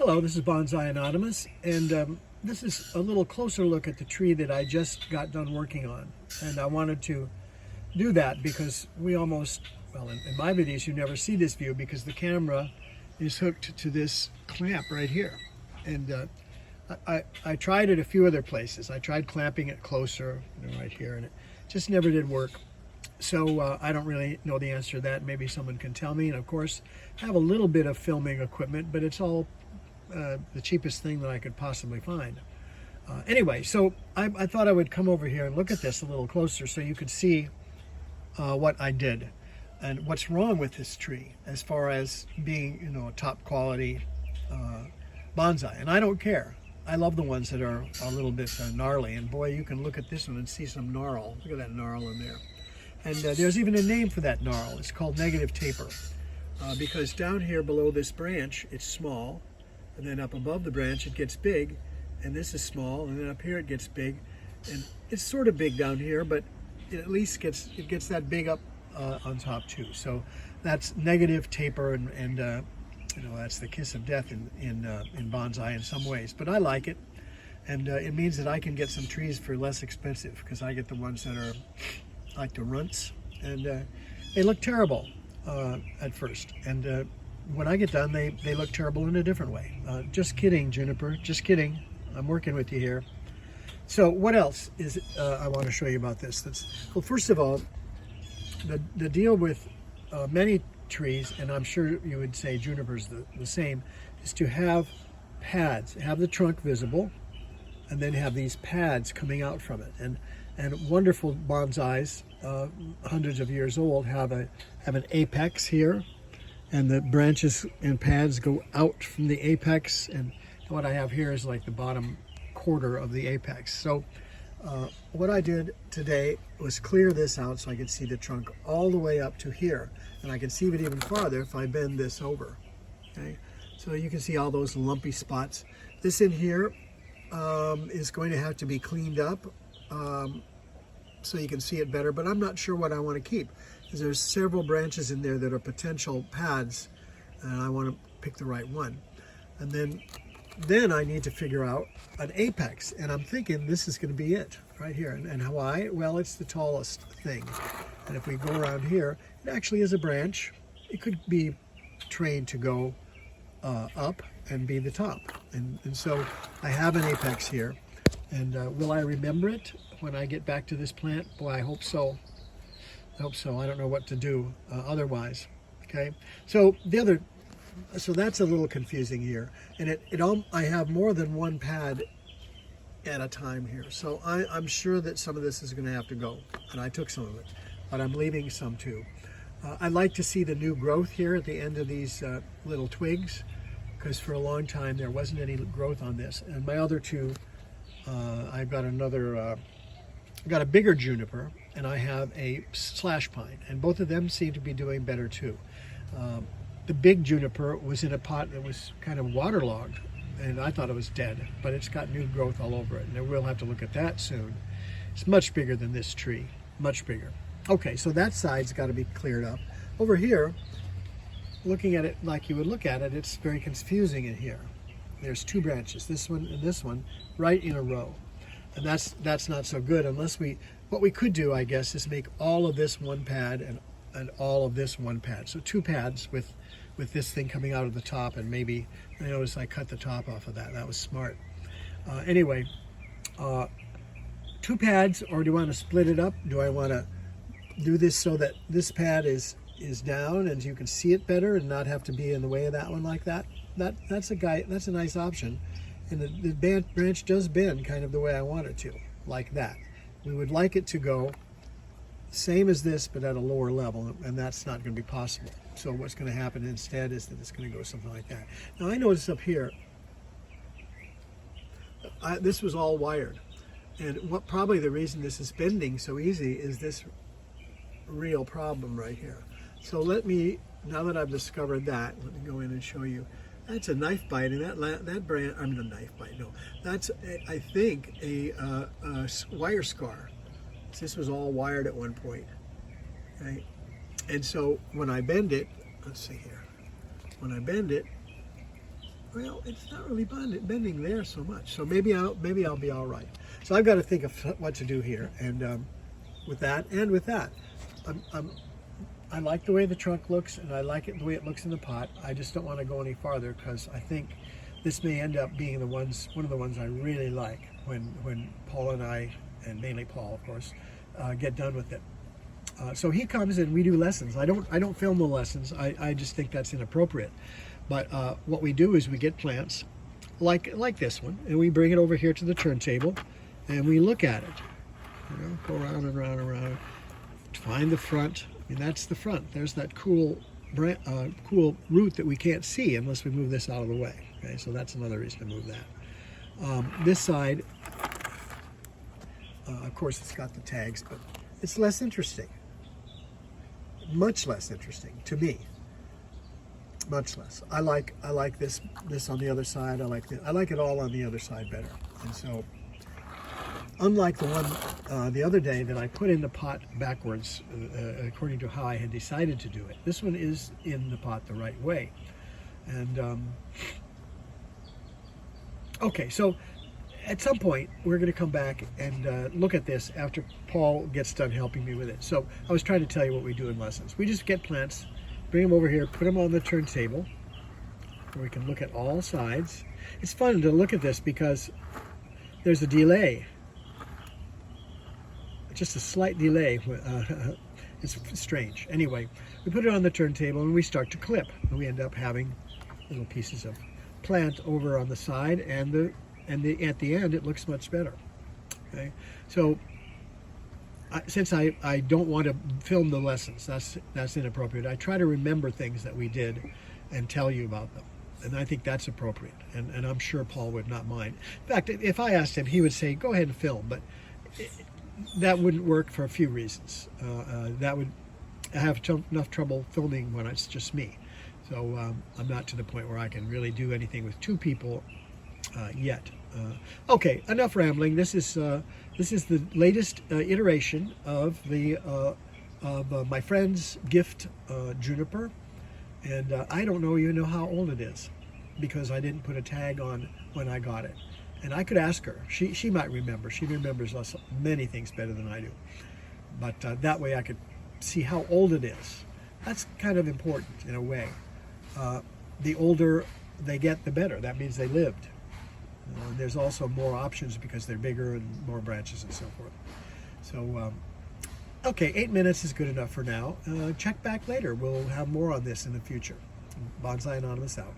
Hello, this is Bonsai Anonymous, and this is a little closer look at the tree that I just got done working on. And I wanted to do that because we almost, well, in my videos you never see this view because the camera is hooked to this clamp right here. And I tried it a few other places. I tried clamping it closer, right here, and it just never did work. So I don't really know the answer to that. Maybe someone can tell me. And of course, I have a little bit of filming equipment, but it's all the cheapest thing that I could possibly find. Anyway, so I thought I would come over here and look at this a little closer so you could see what I did and what's wrong with this tree as far as being, a top quality bonsai. And I don't care. I love the ones that are a little bit gnarly. And boy, you can look at this one and see some gnarl. Look at that gnarl in there. And there's even a name for that gnarl. It's called negative taper. Because down here below this branch, it's small. And then up above the branch, it gets big. And this is small. And then up here, it gets big. And it's sort of big down here, but it at least gets that big up on top too. So that's negative taper, and that's the kiss of death in bonsai in some ways. But I like it. And it means that I can get some trees for less expensive because I get the ones that are like the runts, and they look terrible at first, and when I get done they look terrible in a different way. Just kidding, Juniper, just kidding. I'm working with you here. So what else is I want to show you about this? Well, first of all, the deal with many trees, and I'm sure you would say juniper's the same, is to have pads, have the trunk visible, and then have these pads coming out from it. And wonderful bonsais, hundreds of years old, have an apex here, and the branches and pads go out from the apex. And what I have here is like the bottom quarter of the apex. So what I did today was clear this out so I could see the trunk all the way up to here, and I can see it even farther if I bend this over. Okay, so you can see all those lumpy spots. This in here is going to have to be cleaned up so you can see it better, but I'm not sure what I want to keep because there's several branches in there that are potential pads, and I want to pick the right one. And then I need to figure out an apex, and I'm thinking this is going to be it right here. And why? Well, it's the tallest thing, and if we go around here, it actually is a branch. It could be trained to go up and be the top, and so I have an apex here. And will I remember it when I get back to this plant? Boy, I hope so. I hope so. I don't know what to do otherwise. Okay, so that's a little confusing here, and I have more than one pad at a time here. So I'm sure that some of this is going to have to go, and I took some of it, but I'm leaving some too. I like to see the new growth here at the end of these little twigs, because for a long time there wasn't any growth on this. And my other two, I've got I've got a bigger juniper, and I have a slash pine, and both of them seem to be doing better too. The big juniper was in a pot that was kind of waterlogged, and I thought it was dead, but it's got new growth all over it, and we'll have to look at that soon. It's much bigger than this tree, much bigger. Okay, so that side's got to be cleared up. Over here, looking at it like you would look at it, it's very confusing in here. There's two branches, this one and this one, right in a row. And that's not so good unless what we could do, I guess, is make all of this one pad and all of this one pad. So two pads with this thing coming out of the top, and maybe, I noticed I cut the top off of that. That was smart. Anyway, two pads, or do I want to split it up? Do I want to do this so that this pad is down and you can see it better and not have to be in the way of that one like that? That's a nice option, and the branch does bend kind of the way I want it to, like that. We would like it to go same as this, but at a lower level, and that's not going to be possible. So what's going to happen instead is that it's going to go something like that. Now I notice up here, this was all wired, and probably the reason this is bending so easy is this real problem right here. So now that I've discovered that, let me go in and show you. That's a knife bite, and that brand, I mean a knife bite, no. That's, I think, a wire scar. This was all wired at one point, okay? And so when I bend it, let's see here. When I bend it, well, it's not really bending there so much. So maybe I'll be all right. So I've got to think of what to do here, and with that and with that, I like the way the trunk looks, and I like it the way it looks in the pot. I just don't want to go any farther because I think this may end up being one of the ones I really like when Paul and I, and mainly Paul, of course, get done with it. So he comes and we do lessons. I don't film the lessons. I just think that's inappropriate. But what we do is we get plants like this one, and we bring it over here to the turntable, and we look at it. You know, go around and around and around. Find the front. I mean, that's the front. There's that cool root that we can't see unless we move this out of the way. Okay, so that's another reason to move that. This side, of course, it's got the tags, but it's less interesting. Much less interesting to me. Much less. I like this on the other side. I like it all on the other side better. And so, unlike the one the other day that I put in the pot backwards, according to how I had decided to do it, this one is in the pot the right way. And okay, so at some point we're going to come back and look at this after Paul gets done helping me with it. So I was trying to tell you what we do in lessons. We just get plants, bring them over here, put them on the turntable where we can look at all sides. It's fun to look at this because there's a delay, just a slight delay. It's strange. Anyway, we put it on the turntable and we start to clip, and we end up having little pieces of plant over on the side, and at the end it looks much better. Okay, so since I don't want to film the lessons, that's inappropriate. I try to remember things that we did and tell you about them, and I think that's appropriate, and I'm sure Paul would not mind. In fact, if I asked him, he would say go ahead and film, but that wouldn't work for a few reasons. That would have enough trouble filming when it's just me. So I'm not to the point where I can really do anything with two people yet. Okay, enough rambling. This is the latest iteration of my friend's gift, juniper, and I don't even know how old it is because I didn't put a tag on when I got it. And I could ask her. She might remember. She remembers many things better than I do. But that way I could see how old it is. That's kind of important in a way. The older they get, the better. That means they lived. There's also more options because they're bigger and more branches and so forth. So, okay, 8 minutes is good enough for now. Check back later. We'll have more on this in the future. Bonsai Anonymous out.